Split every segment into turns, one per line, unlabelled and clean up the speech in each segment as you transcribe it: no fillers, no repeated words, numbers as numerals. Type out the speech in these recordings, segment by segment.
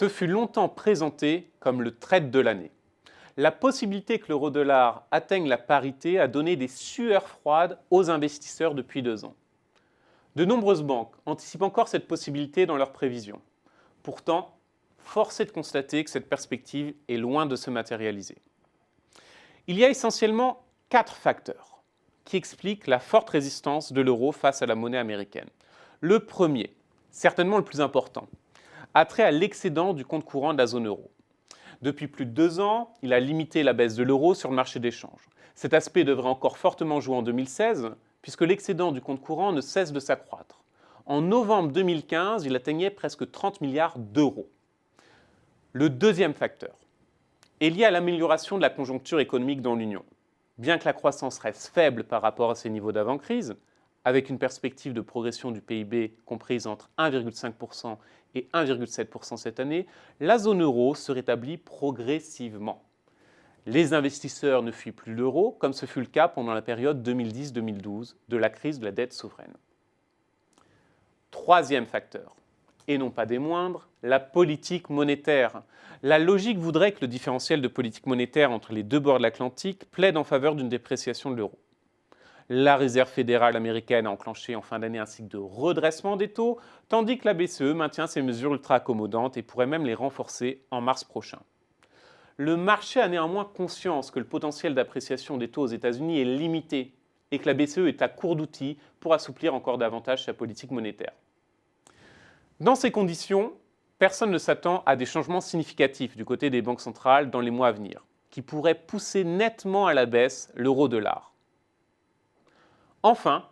Ce fut longtemps présenté comme le trade de l'année. La possibilité que l'euro-dollar atteigne la parité a donné des sueurs froides aux investisseurs depuis 2 ans. De nombreuses banques anticipent encore cette possibilité dans leurs prévisions. Pourtant, force est de constater que cette perspective est loin de se matérialiser. Il y a essentiellement 4 facteurs qui expliquent la forte résistance de l'euro face à la monnaie américaine. Le premier, certainement le plus important, a trait à l'excédent du compte courant de la zone euro. Depuis plus de 2 ans, il a limité la baisse de l'euro sur le marché d'échange. Cet aspect devrait encore fortement jouer en 2016, puisque l'excédent du compte courant ne cesse de s'accroître. En novembre 2015, il atteignait presque 30 milliards d'euros. Le deuxième facteur est lié à l'amélioration de la conjoncture économique dans l'Union. Bien que la croissance reste faible par rapport à ses niveaux d'avant-crise, avec une perspective de progression du PIB comprise entre 1,5% et 1,7% cette année, la zone euro se rétablit progressivement. Les investisseurs ne fuient plus l'euro, comme ce fut le cas pendant la période 2010-2012 de la crise de la dette souveraine. Troisième facteur, et non pas des moindres, la politique monétaire. La logique voudrait que le différentiel de politique monétaire entre les deux bords de l'Atlantique plaide en faveur d'une dépréciation de l'euro. La Réserve fédérale américaine a enclenché en fin d'année un cycle de redressement des taux, tandis que la BCE maintient ses mesures ultra accommodantes et pourrait même les renforcer en mars prochain. Le marché a néanmoins conscience que le potentiel d'appréciation des taux aux États-Unis est limité et que la BCE est à court d'outils pour assouplir encore davantage sa politique monétaire. Dans ces conditions, personne ne s'attend à des changements significatifs du côté des banques centrales dans les mois à venir, qui pourraient pousser nettement à la baisse l'euro-dollar. Enfin,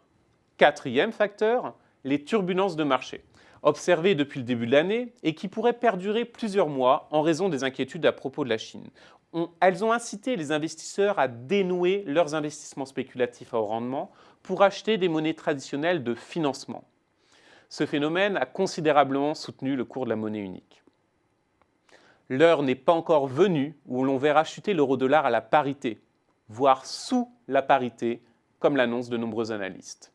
quatrième facteur, les turbulences de marché, observées depuis le début de l'année et qui pourraient perdurer plusieurs mois en raison des inquiétudes à propos de la Chine. Elles ont incité les investisseurs à dénouer leurs investissements spéculatifs à haut rendement pour acheter des monnaies traditionnelles de financement. Ce phénomène a considérablement soutenu le cours de la monnaie unique. L'heure n'est pas encore venue où l'on verra chuter l'euro-dollar à la parité, voire sous la parité, comme l'annoncent de nombreux analystes.